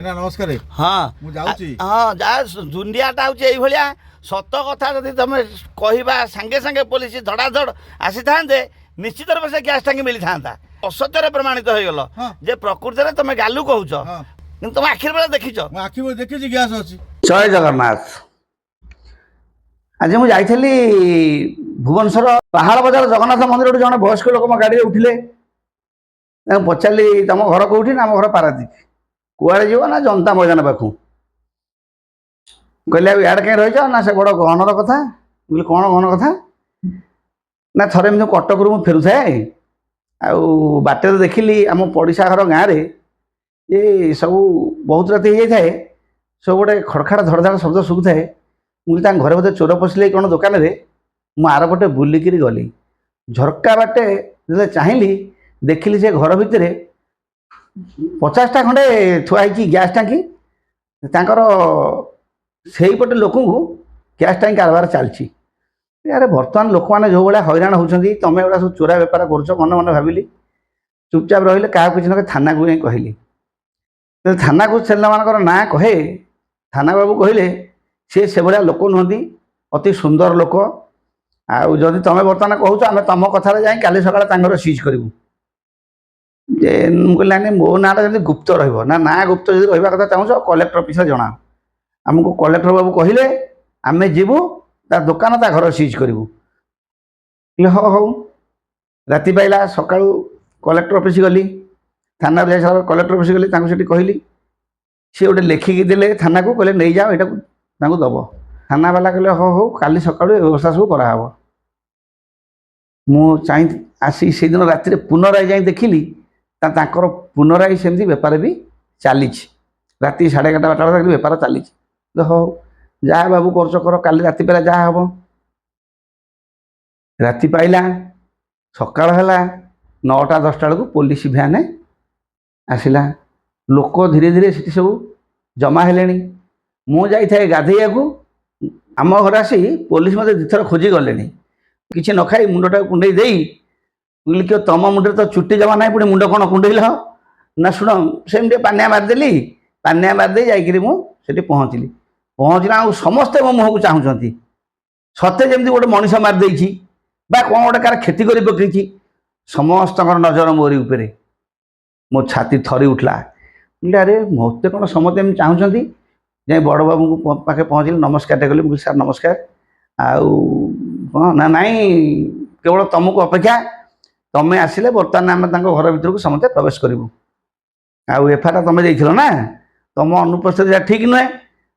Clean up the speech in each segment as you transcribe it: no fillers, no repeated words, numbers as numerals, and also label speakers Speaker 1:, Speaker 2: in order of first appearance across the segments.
Speaker 1: ना नमस्कार।
Speaker 2: हाँ
Speaker 1: मु जाउची।
Speaker 2: हाँ जा दुनियाटा हूँ ये सत कथा जब तुम कह सांगे सांगे पुलिस धड़ाधड़ आसी था निश्चित रूप से गैस टांगी मिली था असत्य प्रमाणित हो गल
Speaker 1: हाँ।
Speaker 2: जे प्रकृति में तुम गालू कहूच
Speaker 1: हाँ।
Speaker 2: कि तुम आखिर बेला देखीच
Speaker 1: आखि में देखी गैस अच्छी।
Speaker 3: जय जगन्नाथ। आज मुझे जाइली भुवनेश्वर पहाड़ बजार जगन्नाथ मंदिर जड़े वयस्क लोक मो गाड़ी उठिले पचारि तुम घर कौटी ना आम घर पारादीप कुआड़े जीव ना जनता मैदान पाखु कहले इाड़े कहीं रही ना से बड़ गहनर कथा बोले कौन गहन कथा ना थे एमती कटक रु फेरू थाए बाटे देखिली आम पड़िशा घर गाँव में ये सब बहुत राति हो जाए सब गोटे खड़खाड़ धड़धाड़ शब्द शुभु थाए मुझे घरे बोधे चोर पशिले कौन दुकान में मु आर पटे बुलिक गली झरका बाटे जो चाहिए देखिली से घर भितर 50टा खंडे थुआई गैस टांकी से पटे लोक गैस टांकी कारबार चलती यार बर्तमान लोक मैंने जो भाया हैरान होती तुम एगुड़ा सब चोरा बेपार कर मन मन भाविली चुपचाप रही क्या किसी ना थाना को कहली थाना को छेला मान ना कहे थाना बाबू कहले सी से भाया लोक नुहति अति सुंदर लोक आदि तुम बर्तमान कहूँ आम तुम कथार जा काली सका सीज करूँ जे कहली मो नाटा जब गुप्त ना गुप्त जो रहा कथा चाहूँ कलेक्टर ऑफिस जना आमको कलेक्टर बाबू कहले आम जीवु ता दुकान ता घर सीज करूँ हाँ हूँ राति पाइला सका कलेक्टर ऑफिस गली थाना जा कलेक्टर ऑफिस गली से कहली सी गोटे लिखिकी देले थाना को कहले नहीं जाओ यहाँ दब थाना वाला कहले हाँ हूँ काली सका व्यवस्था सब कराब मुझे आसी से दिन राति पुनराय जाए देखिली ताकर पुनराय सेमती बेपार भी चली राति 11:30 12टा बेपार चली हाँ जहाँ बाबू कर काली राति पाला जहाँ हम राति पाइला सका 9टा 10टा बेलू पुलिस भ्यान आसला लोक धीरे धीरे से सब जमा है मुझे गाधे आम घर आसी पुलिस मत दुथर खोजी गले किसी न खाई मुंडटा कुंडे बोली क्यों तुम मुंडे तो चुट्टी जमा ना पुणी मुंड कौन कुंडेल ना शुण से पानिया मारिदेली पानिया मारिदे जाकि पहुँचली पहुँचला समस्ते मो मुह को चाहूँगी सत्य जमी गोटे मनीष मारिदे कौन गोटे कार क्षति कर पकई समस्त नजर मोरी उपरे मो छाती थरी उठला बोले अरे मत कौन समस्ते एम चाहूँगी जाए बड़ बाबू पाखे पहुँचली नमस्कार कली मुझे सार नमस्कार आउ ना नाई केवल तुमको अपेक्षा तुम्हें आसिले बर्तमान आम घर भर को समस्ते प्रवेश करूँ आउ एफआईआर तुम देख ना तुम अनुपस्थित ठीक नुहे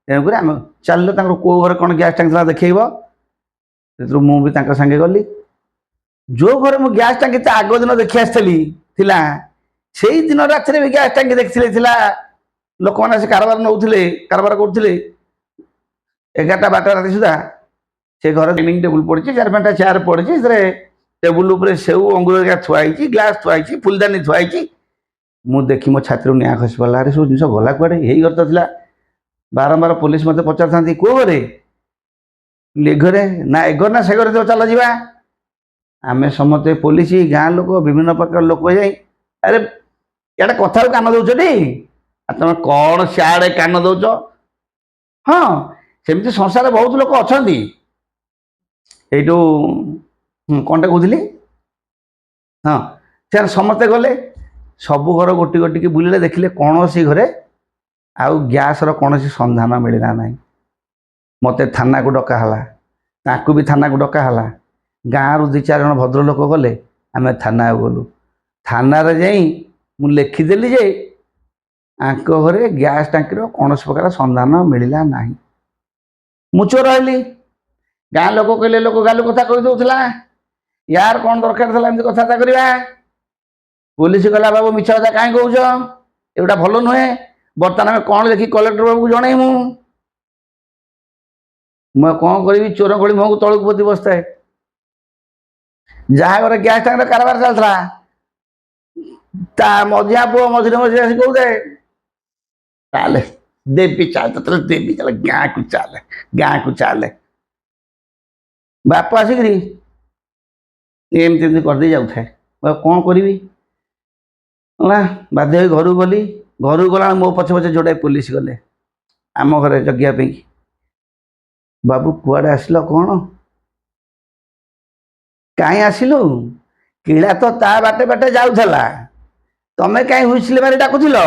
Speaker 3: तेणुक आम चल कौ घर कौन गैस टांगी देखब से मुझे सांगे गली जो घर मुझे गैस टांगी आग दिन देखी आसती से दिन रात भी गैस टांगी देखी लोक मैंने से कारबार नौले कारबार करुले 11टा 12टा राति सुधा से घर डाइनिंग टेबुल पड़ी 4-5टा चेयर पड़ी टेबुल उपर सेऊ अंगूर थुआई ग्लास थुआई फुलदानी थुआई मुझे देखी मो छाती निआ खसी पड़ा अरे सब जिन गला कुआड़े यही घर तो था बारंबार पुलिस मत पचार था कौ घरे घरे ना एगर ना से घरे तो चल जा आम समस्ते पुलिस गाँ लोक विभिन्न प्रकार लोक जाए अरे इे कथार कान दौच तुम कौन सियाड़े कान दौच हाँ सेमती संसार बहुत लोक अच्छा यू कौनटा कहली हाँ से समस्ते गले सबू घर गोटी गोटी बुले देखिले कौन सी घरे आउ गैस कौन सन्धान मिलला ना मत थाना को डकाला ताकू भी थाना को डकाला गाँव रु 2-4 जन भद्रलोक गले आम थाना गलु थाना जा लिखिदेली जे आंक घरे गैस टांकी कौन प्रकार सन्धान मिलला ना मुचो रही गाँ लोक कहले लोक गालू कथा कही दौला यार कौन दरकार था एमती कथा करवा पुलिस कहला बाबू मिछ कथा कहीं कौच एटा भल नुहे बर्तमान आम कौन देखी कलेक्टर बाबू जनईमु मैं कौन करी चोर गली मुह को तलक पोती बसता है जहाँ घर गैस टांग कारबार चलता मझिया पुओ मझे मझे आस कहते चले देवी चल तो देवी चल गाँ को चले बाप आसिक एमती करदे जाऊे कौन करी बाध्य घर गली ଘରକୁ ଗଲା ମୋ ପଛେ ପଛେ ଯୋଡ଼ାଏ ପୋଲିସ ଗଲେ ଆମ ଘରେ ଜଗିବା ପାଇଁ। ବାବୁ କୁଆଡ଼େ ଆସିଲ କ'ଣ? କାହିଁ ଆସିଲୁ? କିଳା ତ ତା ବାଟେ ବାଟେ ଯାଉଥିଲା, ତମେ କାହିଁ ହୁଇସିଲ ମାରି ଡାକୁଥିଲ?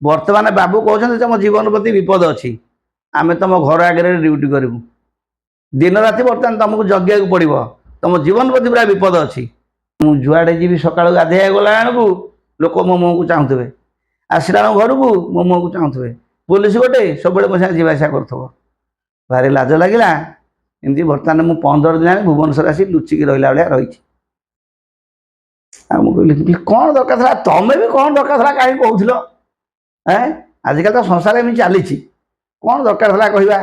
Speaker 3: ବର୍ତ୍ତମାନ ବାବୁ କହୁଛନ୍ତି ତମ ଜୀବନ ପ୍ରତି ବିପଦ ଅଛି, ଆମେ ତମ ଘର ଆଗରେ ଡ୍ୟୁଟି କରିବୁ। ଦିନ ରାତି ବର୍ତ୍ତମାନ ତମକୁ ଜଗିବାକୁ ପଡ଼ିବ, ତମ ଜୀବନ ପ୍ରତି ପୁରା ବିପଦ ଅଛି। ମୁଁ ଯୁଆଡ଼େ ଯିବି ସକାଳୁ ଗାଧୋଇବାକୁ ଗଲା ବେଳକୁ ଲୋକ ମୋ ମୁହଁକୁ ଚାହୁଁଥିବେ, ଆସିଲା ବେଳକୁ ଘରକୁ ମୋ ମୁହଁକୁ ଚାହୁଁଥିବେ। ପୋଲିସ ଗୋଟେ ସବୁବେଳେ ମୋ ସାଙ୍ଗେ ଯିବା ଆସିବା କରୁଥିବ। ଭାରି ଲାଜ ଲାଗିଲା। ଏମିତି ବର୍ତ୍ତମାନ ମୁଁ 15 ଦିନ ହେଲାଣି ଭୁବନେଶ୍ୱର ଆସି ଲୁଚିକି ରହିଲା ଭଳିଆ ରହିଛି। ଆଉ ମୁଁ କହିଲି କ'ଣ ଦରକାର ଥିଲା? ତମେ ବି କ'ଣ ଦରକାର ଥିଲା କାହିଁ କହୁଥିଲ? ଆଜିକାଲି ତ ସଂସାର ଏମିତି ଚାଲିଛି, କ'ଣ ଦରକାର ଥିଲା କହିବା?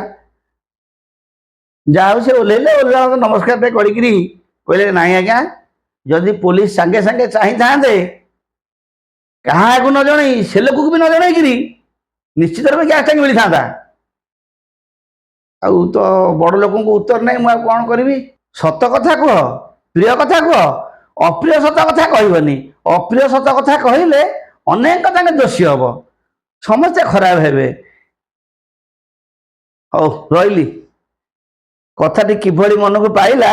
Speaker 3: ଯାହା ହଉ ସେ ଓହ୍ଲେଇଲେ, ଓହ୍ଲେଇଲା ନମସ୍କାରଟେ କରିକିରି କହିଲେ ନାଇଁ ଆଜ୍ଞା, ଯଦି ପୋଲିସ ସାଙ୍ଗେ ସାଙ୍ଗେ ଚାହିଁଥାନ୍ତେ କାହାକୁ ନ ଜଣେଇ ସେ ଲୋକକୁ ବି ନ ଜଣେଇକିରି ନିଶ୍ଚିତ ରୂପେ ଗ୍ୟାସ୍ ଟାଙ୍କି ମିଳିଥାନ୍ତା। ଆଉ ତ ବଡ଼ ଲୋକଙ୍କୁ ଉତ୍ତର ନାହିଁ, ମୁଁ ଆଉ କ'ଣ କରିବି? ସତ କଥା କୁହ, ପ୍ରିୟ କଥା କୁହ, ଅପ୍ରିୟ ସତ କଥା କହିବନି। ଅପ୍ରିୟ ସତ କଥା କହିଲେ ଅନେକ ତାଙ୍କେ ଦୋଷୀ ହବ, ସମସ୍ତେ ଖରାପ ହେବେ। ହଉ ରହିଲି। କଥାଟି କିଭଳି ମନକୁ ପାଇଲା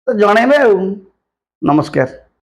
Speaker 3: ତ ଜଣେଇବେ ଆଉ। ନମସ୍କାର।